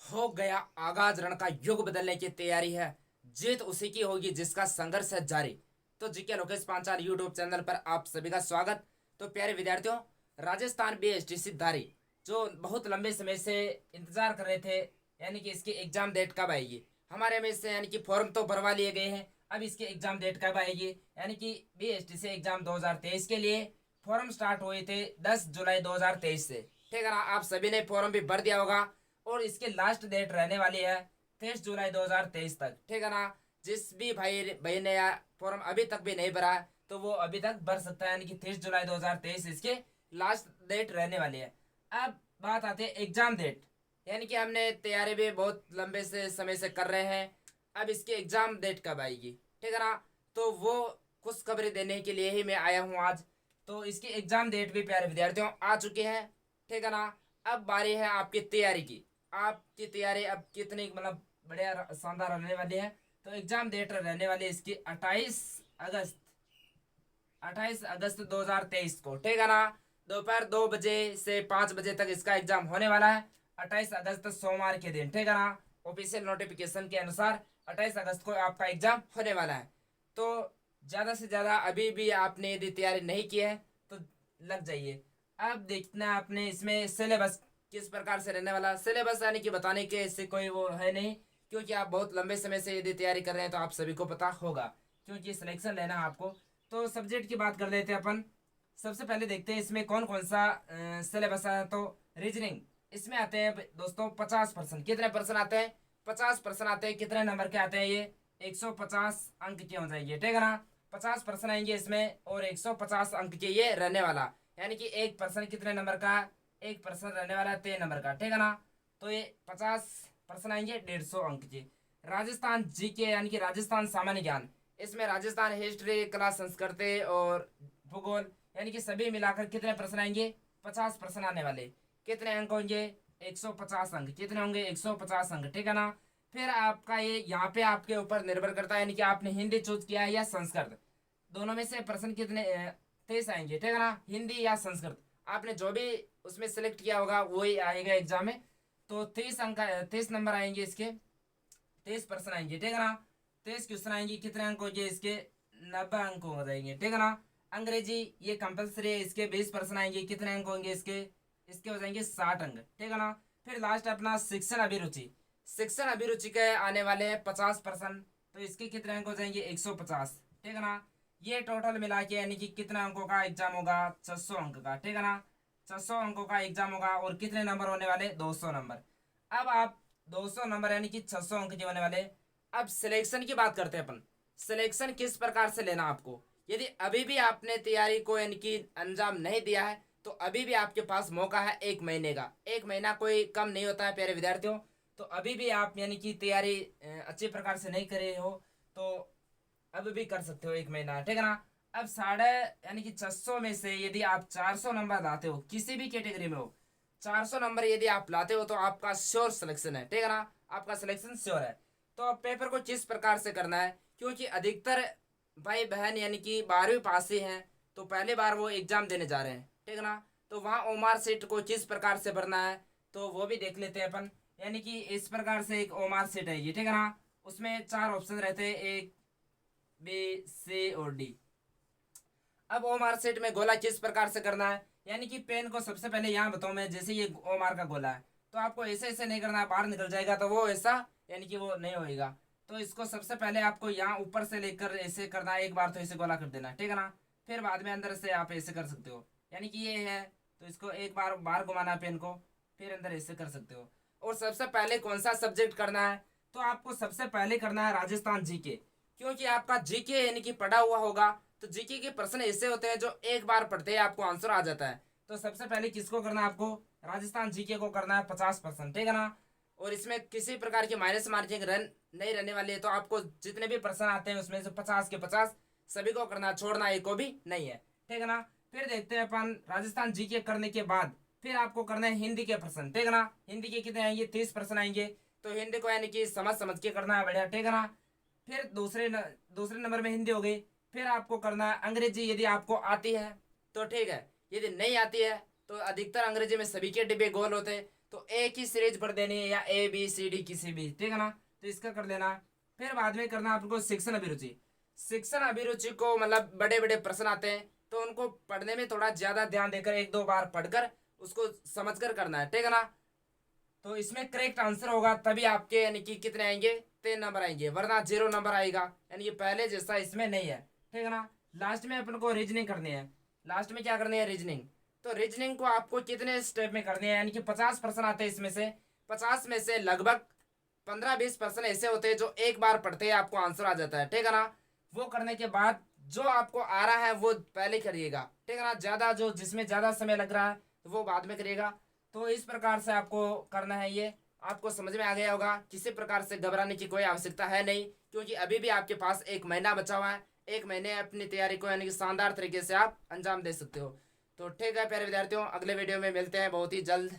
हो गया आगाज, रण का युग बदलने की तैयारी है। जीत उसी की होगी जिसका संघर्ष है जारी। तो GK Lokesh Panchal YouTube channel पर आप सभी का स्वागत। तो प्यारे विद्यार्थियों, राजस्थान बीएसटीसी धारी जो बहुत लंबे समय से इंतजार कर रहे थे, यानी कि इसकी एग्जाम डेट कब आएगी। हमारे में से यानी कि फॉर्म तो भरवा लिए गए हैं, अब इसकी एग्जाम डेट कब आएगी। यानी कि बीएसटीसी एग्जाम 2023 के लिए फॉर्म स्टार्ट हुए थे 10 जुलाई 2023 से। ठीक है ना, आप सभी ने फॉर्म भी भर दिया होगा और इसकी लास्ट डेट रहने वाली है 23 जुलाई 2023 तक। ठीक है ना, जिस भी भाई भाई ने फॉर्म अभी तक भी नहीं भरा तो वो अभी तक भर सकता है, यानी कि 30 जुलाई 2023 इसके लास्ट डेट रहने वाली है। अब बात आती है एग्जाम डेट, यानी कि हमने तैयारी भी बहुत लंबे से समय से कर रहे हैं। अब इसकी एग्जाम डेट कब आएगी, ठीक है ना, तो वो खुशखबरी देने के लिए ही मैं आया हूँ आज। तो इसकी एग्जाम डेट भी प्यारे विद्यार्थियों आ चुकी है। ठीक है ना, अब बारी है आपकी तैयारी की। आपकी तैयारी अब कितनी मतलब बढ़िया शानदार रहने वाली है। तो एग्जाम डेट रहने वाली है इसकी 28 अगस्त, 28 अगस्त 2023 को। ठीक है ना, दोपहर 2 बजे से 5 बजे तक इसका एग्जाम होने वाला है। 28 अगस्त सोमवार के दिन। ठीक है ना, ऑफिशियल नोटिफिकेशन के अनुसार 28 अगस्त को आपका एग्जाम होने वाला है। तो ज़्यादा से ज़्यादा अभी भी आपने यदि तैयारी नहीं की है तो लग जाइए। अब देखना है आपने इसमें सिलेबस किस प्रकार से रहने वाला। सिलेबस यानी कि बताने के इससे कोई वो है नहीं, क्योंकि आप बहुत लंबे समय से यदि तैयारी कर रहे हैं तो आप सभी को पता होगा, क्योंकि सिलेक्शन लेना है आपको। तो सब्जेक्ट की बात कर लेते हैं अपन। सबसे पहले देखते हैं इसमें कौन कौन सा सिलेबस है। तो रीजनिंग इसमें आते हैं दोस्तों 50%। कितने परसेंट आते हैं? 50% आते हैं। कितने नंबर के आते हैं ये? 150 अंक के हो जाएंगे। ठीक है ना, 50% आएंगे इसमें और 150 अंक के ये रहने वाला। यानी कि 1% कितने नंबर का? 1% रहने वाला है 3 नंबर का। ठीक है ना, तो ये 50% आएंगे 150 अंक के। राजस्थान जीके यानी कि राजस्थान सामान्य ज्ञान, इसमें राजस्थान हिस्ट्री, कला, संस्कृति और भूगोल यानी कि सभी मिलाकर कितने प्रश्न आएंगे? 50% आने वाले। कितने अंक होंगे? 150 अंक। कितने होंगे? 150 अंक। ठीक है ना, फिर आपका ये यहाँ पे आपके ऊपर निर्भर करता है, यानी कि आपने हिंदी चूज किया है या संस्कृत, दोनों में से प्रश्न कितने 23 आएंगे। ठीक है ना, हिंदी या संस्कृत आपने जो भी उसमें सेलेक्ट किया होगा वही आएगा एग्जाम में। तो 23 अंक, 23 नंबर आएंगे इसके, 23% आएंगे। ठीक है ना, 23 क्वेश्चन आएंगे। कितने अंक होंगे इसके? 90 अंक हो जाएंगे। ठीक है ना, अंग्रेजी ये कंपलसरी है, इसके 20% आएंगे। कितने अंक होंगे इसके? इसके हो जाएंगे 60 अंक। ठीक है ना, फिर लास्ट अपना शिक्षण अभिरुचि। शिक्षण अभिरुचि के आने वाले हैं 50%। तो इसके कितने अंक हो जाएंगे? 150। ठीक है ना, ये टोटल मिला के यानी कि कितने अंकों का एग्जाम होगा? 600 अंक का। ठीक है ना, 600 अंकों का एग्जाम होगा और कितने नंबर होने वाले? 200 नंबर। अब आप 200 नंबर यानी कि 600 अंक के होने वाले। अब सिलेक्शन की बात करते हैं अपन। सिलेक्शन किस प्रकार से लेना आपको, यदि अभी भी आपने तैयारी को यानी कि अंजाम नहीं दिया है तो अभी भी आपके पास मौका है 1 महीने का। 1 महीना कोई कम नहीं होता है प्यारे विद्यार्थियों। तो अभी भी आप यानी कि तैयारी अच्छे प्रकार से नहीं करे हो तो अब भी कर सकते हो 1 महीना। ठीक है ना, अब साढ़े यानी कि 600 में से यदि आप 400 नंबर लाते हो, किसी भी कैटेगरी में हो, 400 नंबर यदि आप लाते हो तो आपका श्योर सिलेक्शन है। ठीक है ना, आपका सिलेक्शन श्योर है। तो अब पेपर को किस प्रकार से करना है, क्योंकि अधिकतर भाई बहन यानी कि 12वीं पास ही हैं तो पहली बार वो एग्जाम देने जा रहे हैं। ठीक है ना, तो वहाँ ओमार सीट को किस प्रकार से भरना है तो वो भी देख लेते हैं अपन। यानी कि इस प्रकार से एक ओमार सीट है ये। ठीक है ना, उसमें 4 ऑप्शन रहते हैं, ए बी सी और डी। अब ओ मार्क सेट में गोला किस प्रकार से करना है, यानी कि पेन को सबसे पहले यहाँ बताऊँ मैं, जैसे ये ओ मार्क का गोला है तो आपको ऐसे ऐसे नहीं करना है, बाहर निकल जाएगा तो वो ऐसा यानी कि वो नहीं होएगा। तो इसको सबसे पहले आपको यहाँ ऊपर से लेकर ऐसे करना है, एक बार तो ऐसे गोला कर देना है। ठीक है ना, फिर बाद में अंदर से आप ऐसे कर सकते हो, यानी कि ये है तो इसको एक बार बाहर घुमाना है पेन को, फिर अंदर ऐसे कर सकते हो। और सबसे पहले कौन सा सब्जेक्ट करना है, तो आपको सबसे पहले करना है राजस्थान जीके, क्योंकि आपका जीके यानी कि पढ़ा हुआ होगा। तो जीके के प्रश्न ऐसे होते हैं जो एक बार पढ़ते ही आपको आंसर आ जाता है। तो सबसे पहले किसको करना है? आपको राजस्थान जीके को करना है 50%। ठीक है ना, और इसमें किसी प्रकार की माइनस मार्किंग रन नहीं रहने वाली है। तो आपको जितने भी प्रश्न आते हैं उसमें से 50 के 50 सभी को करना, छोड़ना एक को भी नहीं है। ठीक है ना, फिर देखते हैं अपन राजस्थान जीके करने के बाद फिर आपको करना है हिंदी के प्रश्न। ठीक है ना, हिंदी के कितने आएंगे? 30% आएंगे। तो हिंदी को यानी कि समझ समझ के करना है, बढ़िया। ठीक है ना, फिर दूसरे नंबर में हिंदी हो गई। फिर आपको करना है अंग्रेजी, यदि आपको आती है तो ठीक है, यदि नहीं आती है तो अधिकतर अंग्रेजी में सभी के डिब्बे गोल होते हैं तो एक ही सीरीज पढ़ देनी है, या ए बी सी डी किसी भी, ठीक है ना। तो इसका कर देना। फिर बाद में करना आपको शिक्षण अभिरुचि। शिक्षण अभिरुचि को मतलब बड़े बड़े प्रश्न आते हैं, तो उनको पढ़ने में थोड़ा ज्यादा ध्यान देकर एक दो बार पढ़कर उसको समझकर करना है, ठीक है ना। तो इसमें करेक्ट आंसर होगा तभी आपके यानी कि कितने आएंगे, 3 नंबर आएंगे, वरना 0 नंबर आएगा, यानी कि पहले जैसा इसमें नहीं है, ठीक है ना। लास्ट में अपन को रीजनिंग करनी है। लास्ट में क्या करनी है, रीजनिंग। तो रीजनिंग को आपको कितने स्टेप में करनी है, यानी कि 50 प्रश्न आते हैं इसमें से। 50 में से लगभग 15-20 प्रश्न ऐसे होते हैं जो एक बार पढ़ते ही आपको आंसर आ जाता है, ठीक है ना। वो करने के बाद जो आपको आ रहा है वो पहले करिएगा, ठीक है ना। ज़्यादा जो जिसमें ज़्यादा समय लग रहा है वो बाद में करिएगा। तो इस प्रकार से आपको करना है। ये आपको समझ में आ गया होगा। किसी प्रकार से घबराने की कोई आवश्यकता है नहीं, क्योंकि अभी भी आपके पास 1 महीना बचा हुआ है। 1 महीने अपनी तैयारी को यानी कि शानदार तरीके से आप अंजाम दे सकते हो। तो ठीक है प्यारे विद्यार्थियों, अगले वीडियो में मिलते हैं बहुत ही जल्द।